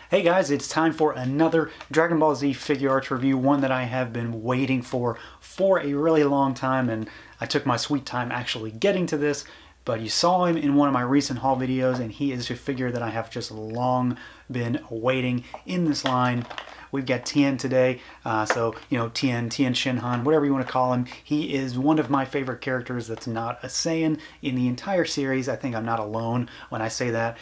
Hey guys, it's time for another Dragon Ball Z Figuarts review, one that I have been waiting for a really long time, and I took my sweet time actually getting to this, but you saw him in one of my recent haul videos, and he is a figure that I have just long been awaiting in this line. We've got Tien today, so, you know, Tien Shinhan, whatever you want to call him. He is one of my favorite characters that's not a Saiyan in the entire series. I think I'm not alone when I say that.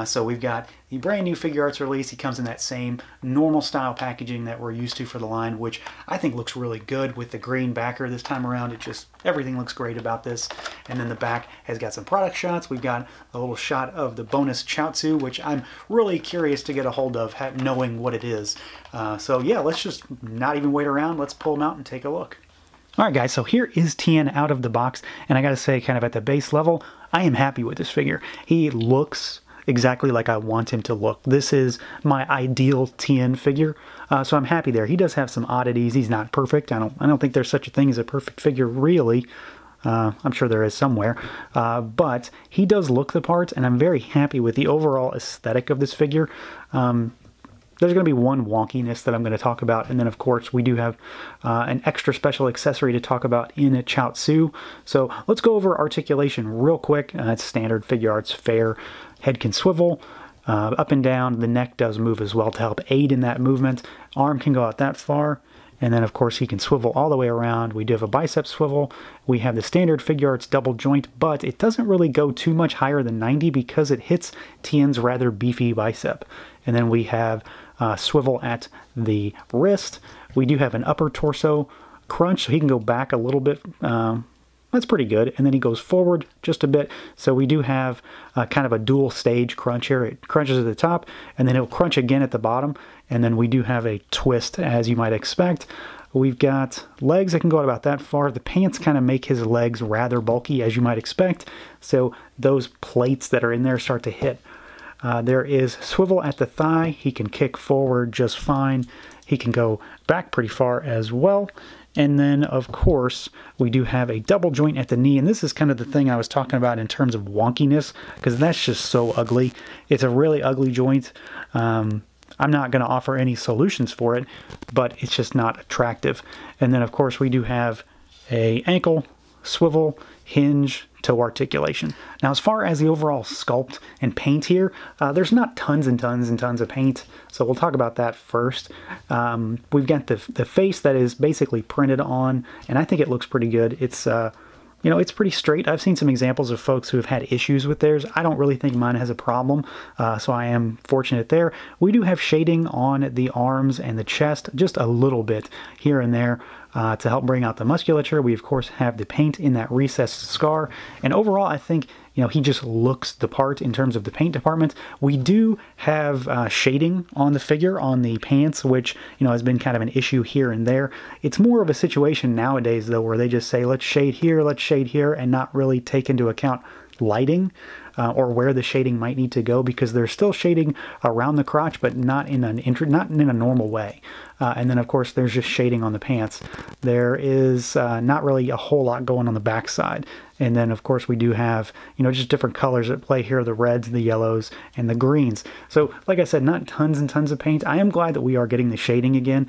So we've got the brand new Figuarts release. He comes in that same normal style packaging that we're used to for the line, which I think looks really good with the green backer this time around. It just, everything looks great about this. And then the back has got some product shots. We've got a little shot of the bonus Chaozu, which I'm really curious to get a hold of, knowing what it is. So yeah, let's just not even wait around. Let's pull him out and take a look. All right, guys, so here is Tien out of the box, and I gotta say, kind of at the base level, I am happy with this figure. He looks exactly like I want him to look. This is my ideal Tien figure, so I'm happy there. He does have some oddities. He's not perfect. I don't think there's such a thing as a perfect figure, really. I'm sure there is somewhere, but he does look the part, and I'm very happy with the overall aesthetic of this figure. There's going to be one wonkiness that I'm going to talk about, and then of course we do have an extra special accessory to talk about in a Chaozu. So let's go over articulation real quick. It's standard Figuarts fare. Head can swivel up and down. The neck does move as well to help aid in that movement. Arm can go out that far. And then, of course, he can swivel all the way around. We do have a bicep swivel. We have the standard Figuarts double joint, but it doesn't really go too much higher than 90 because it hits Tien's rather beefy bicep. And then we have swivel at the wrist. We do have an upper torso crunch, so he can go back a little bit. That's pretty good. And then he goes forward just a bit. So we do have kind of a dual stage crunch here. It crunches at the top, and then it'll crunch again at the bottom. And then we do have a twist, as you might expect. We've got legs that can go about that far. The pants kind of make his legs rather bulky, as you might expect. So those plates that are in there start to hit. There is swivel at the thigh. He can kick forward just fine. He can go back pretty far as well. And then, of course, we do have a double joint at the knee. And this is kind of the thing I was talking about in terms of wonkiness, because that's just so ugly. It's a really ugly joint. I'm not going to offer any solutions for it, but it's just not attractive. And then, of course, we do have a ankle, swivel, hinge, toe articulation. Now, as far as the overall sculpt and paint here, there's not tons and tons and tons of paint, so we'll talk about that first. We've got the face that is basically printed on, and I think it looks pretty good. It's you know, it's pretty straight. I've seen some examples of folks who have had issues with theirs. I don't really think mine has a problem, so I am fortunate there. We do have shading on the arms and the chest, just a little bit here and there to help bring out the musculature. We, of course, have the paint in that recessed scar. And overall, I think, you know, he just looks the part in terms of the paint department. We do have shading on the figure, on the pants, which, you know, has been kind of an issue here and there. It's more of a situation nowadays, though, where they just say, let's shade here, and not really take into account lighting or where the shading might need to go, because there's still shading around the crotch, but not in a normal way. And then, of course, there's just shading on the pants. There is not really a whole lot going on the back side. And then, of course, we do have, you know, just different colors at play here, the reds, the yellows, and the greens. So, like I said, not tons and tons of paint. I am glad that we are getting the shading again.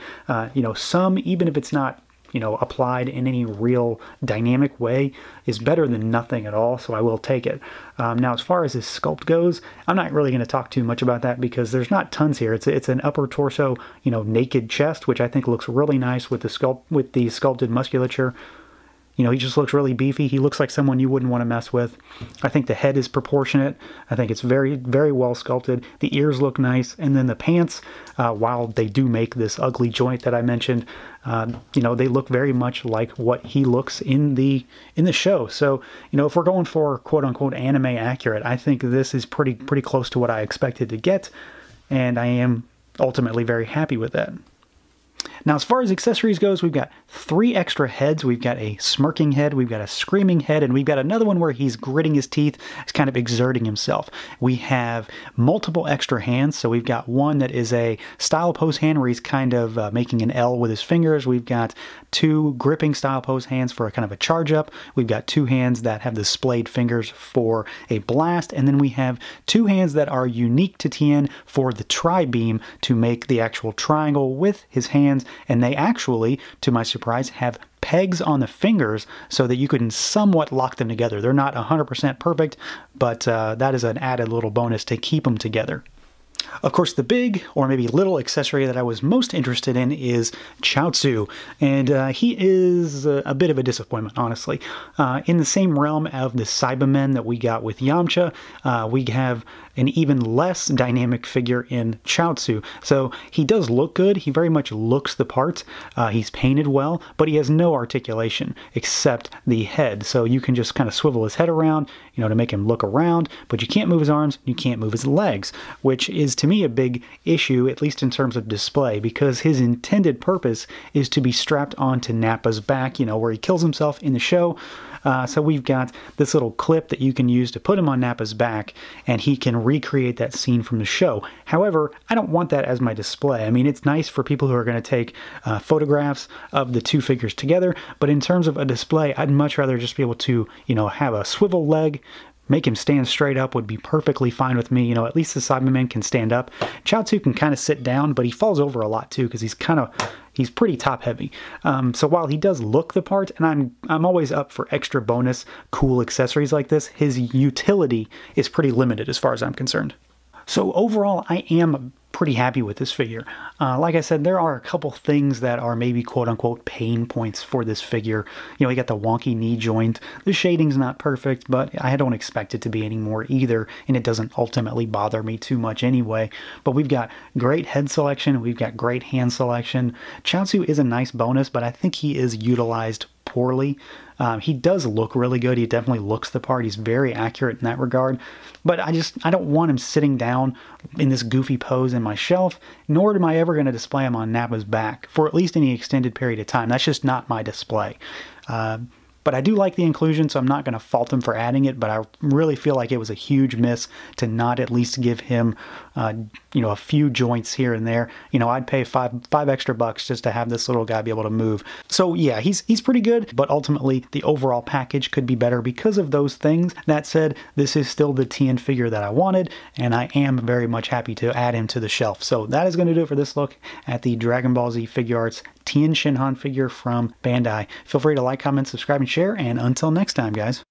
You know, some, even if it's not, you know, applied in any real dynamic way, is better than nothing at all, so I will take it. Now, as far as his sculpt goes, I'm not really going to talk too much about that because there's not tons here. It's an upper torso, you know, naked chest, which I think looks really nice with the sculpted musculature. You know, he just looks really beefy. He looks like someone you wouldn't want to mess with. I think the head is proportionate. I think it's very, very well sculpted. The ears look nice. And then the pants, while they do make this ugly joint that I mentioned, you know, they look very much like what he looks in the show. So, you know, if we're going for quote-unquote anime accurate, I think this is pretty close to what I expected to get. And I am ultimately very happy with that. Now, as far as accessories goes, we've got 3 extra heads. We've got a smirking head, we've got a screaming head, and we've got another one where he's gritting his teeth. He's kind of exerting himself. We have multiple extra hands. So we've got one that is a style pose hand where he's kind of making an L with his fingers. We've got 2 gripping style pose hands for a kind of a charge up. We've got 2 hands that have the splayed fingers for a blast. And then we have 2 hands that are unique to Tien for the tri-beam to make the actual triangle with his hands. And they actually, to my surprise, have pegs on the fingers so that you can somewhat lock them together. They're not 100% perfect, but that is an added little bonus to keep them together. Of course, the big, or maybe little accessory that I was most interested in is Chaozu, and he is a bit of a disappointment, honestly. In the same realm of the Cybermen that we got with Yamcha, we have an even less dynamic figure in Chaozu. So he does look good, he very much looks the part, he's painted well, but he has no articulation except the head. So you can just kind of swivel his head around, you know, to make him look around, but you can't move his arms, you can't move his legs, which is to me a big issue, at least in terms of display, because his intended purpose is to be strapped onto Nappa's back, you know, where he kills himself in the show. So we've got this little clip that you can use to put him on Nappa's back, and he can recreate that scene from the show. However, I don't want that as my display. I mean, it's nice for people who are going to take photographs of the 2 figures together, but in terms of a display, I'd much rather just be able to, you know, have a swivel leg, make him stand straight up would be perfectly fine with me. You know, at least the Cyberman can stand up. Chaozu can kind of sit down, but he falls over a lot too because he's pretty top heavy. So while he does look the part, and I'm always up for extra bonus cool accessories like this, his utility is pretty limited as far as I'm concerned. So overall, I am pretty happy with this figure. Like I said, there are a couple things that are maybe quote-unquote pain points for this figure. You know, you got the wonky knee joint. The shading's not perfect, but I don't expect it to be anymore either, and it doesn't ultimately bother me too much anyway. But we've got great head selection, we've got great hand selection. Chaozu is a nice bonus, but I think he is utilized poorly. He does look really good. He definitely looks the part. He's very accurate in that regard. But I don't want him sitting down in this goofy pose in my shelf, nor am I ever going to display him on Nappa's back for at least any extended period of time. That's just not my display. But I do like the inclusion, so I'm not going to fault him for adding it, but I really feel like it was a huge miss to not at least give him, you know, a few joints here and there. You know, I'd pay five extra bucks just to have this little guy be able to move. So yeah, he's pretty good, but ultimately the overall package could be better because of those things. That said, this is still the Tien figure that I wanted, and I am very much happy to add him to the shelf. So that is going to do it for this look at the Dragon Ball Z Figuarts Tien Shinhan figure from Bandai. Feel free to like, comment, subscribe, and share, and until next time, guys.